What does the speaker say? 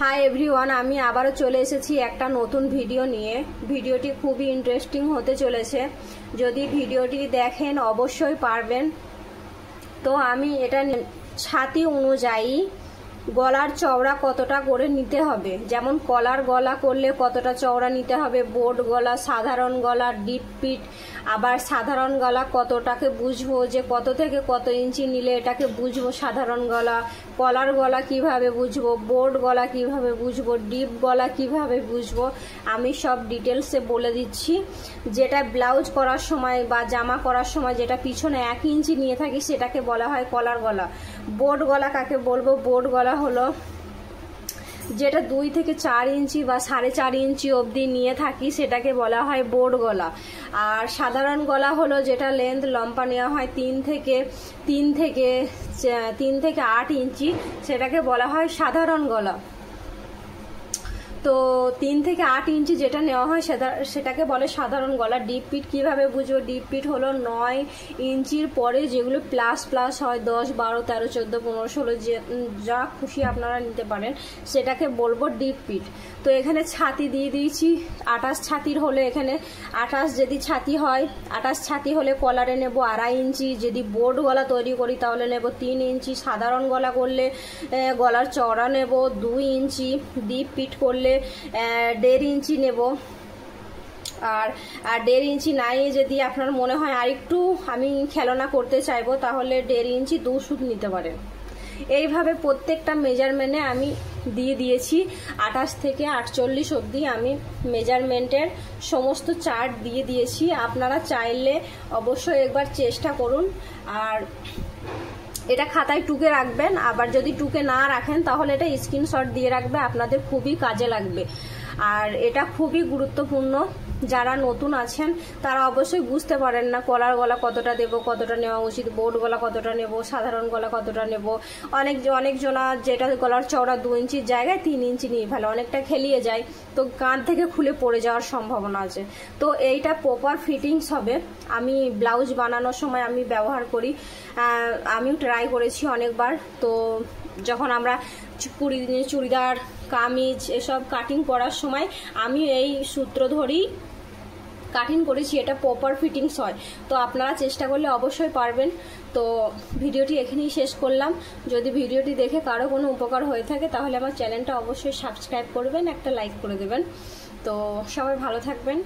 Hi everyone, আমি আবারও চলে এসেছি একটা নতুন ভিডিও নিয়ে। ভিডিওটি খুবই ইন্টারেস্টিং হতে চলেছে। যদি ভিডিওটি দেখেন অবশ্যই পারবেন। তো আমি এটা ছাতি অনুযায়ী গলার চওড়া কতটা করে নিতে হবে, যেমন কলার গলা করলে কতটা চওড়া নিতে হবে, বোর্ড গলা, সাধারণ গলা, ডিপ পিট, আবার সাধারণ গলা কতটাকে বুঝবো যে কত থেকে কত ইঞ্চি নিলে এটাকে বুঝবো সাধারণ গলা, কলার গলা কিভাবে বুঝবো, বোর্ড গলা কিভাবে বুঝবো, ডিপ গলা কিভাবে বুঝবো, আমি সব ডিটেলসে বলে দিচ্ছি। যেটা ব্লাউজ করার সময় বা জামা করার সময় যেটা পিছনে 1 ইঞ্চি নিয়ে থাকি সেটাকে বলা হয় কলার গলা। বোর্ড গলা কাকে বলবো? বোর্ড গলা হলো যেটা 2 থেকে 4 ইঞ্চি বা 4.5 ইঞ্চি অবধি নিয়ে থাকি সেটাকে বলা হয় বোর্ড গলা। আর সাধারণ গলা হলো যেটা লেন্থ লম্বা নেওয়া হয় 3 থেকে 8 ইঞ্চি, সেটাকে বলা হয় সাধারণ গলা। তো 3 থেকে 8 ইঞ্চি যেটা নেওয়া হয় সেটাকে বলে সাধারণ গলা। ডিপ পিট কিভাবে বুঝবো? ডিপ পিট হলো 9 ইঞ্চির পরে যেগুলো প্লাস হয় 10, 12, 13, 14, 15, 16 যে যা খুশি আপনারা নিতে পারেন সেটাকে বলবো ডিপ পিট। তো এখানে ছাতি দিয়ে দিয়েছি 28 ছাতির হলে, এখানে 28 যদি ছাতি হয়, 28 ছাতি হলে কলারে নেব 2.5 ইঞ্চি। যদি বোর্ড গলা তৈরি করি তাহলে নেব 3 ইঞ্চি। সাধারণ গলা করলে গলার চওড়া নেব 2 ইঞ্চি। ডিপ পিট করলে 1.5 ইঞ্চি নেব। আর 1.5 ইঞ্চি নাই, যদি আপনার মনে হয় আরেকটু আমি খেলনা করতে চাইবো তাহলে 1.5 ইঞ্চি 2 সুত নিতে পারেন। এইভাবে প্রত্যেকটা মেজারমেন্টে আমি দিয়ে দিয়েছি 28 থেকে 48 অবধি আমি মেজারমেন্টের সমস্ত চার্ট দিয়ে দিয়েছি। আপনারা চাইলে অবশ্যই একবার চেষ্টা করুন। আর এটা খাতায় টুকে রাখবেন, আবার যদি টুকে না রাখেন তাহলে এটা স্ক্রিনশট দিয়ে রাখবে, আপনাদের খুবই কাজে লাগবে। আর এটা খুবই গুরুত্বপূর্ণ। যারা নতুন আছেন তারা অবশ্যই বুঝতে পারেন না কলার গলা কতটা দেব, কতটা নেওয়া উচিত, বোর্ড গলা কতটা নেব, সাধারণ গলা কতটা নেব। অনেকজনা যেটা গলার চওড়া 2 ইঞ্চির জায়গায় 3 ইঞ্চি নিয়ে ফেলে, অনেকটা খেলিয়ে যায়, তো কাঁধ থেকে খুলে পড়ে যাওয়ার সম্ভাবনা আছে। তো এইটা প্রপার ফিটিংস হবে। আমি ব্লাউজ বানানোর সময় আমি ব্যবহার করি, আমিও ট্রাই করেছি অনেকবার। তো যখন আমরা চুড়িদার, কামিজ এসব কাটিং করার সময় আমি এই সূত্র ধরেই কাটিং করেছি, এটা প্রপার ফিটিংস হয়। তো আপনারা চেষ্টা করলে অবশ্যই পারবেন। তো ভিডিওটি এখানেই শেষ করলাম। যদি ভিডিওটি দেখে কারো কোনো উপকার হয়ে থাকে তাহলে আমার চ্যানেলটা অবশ্যই সাবস্ক্রাইব করবেন, একটা লাইক করে দেবেন। তো সবাই ভালো থাকবেন।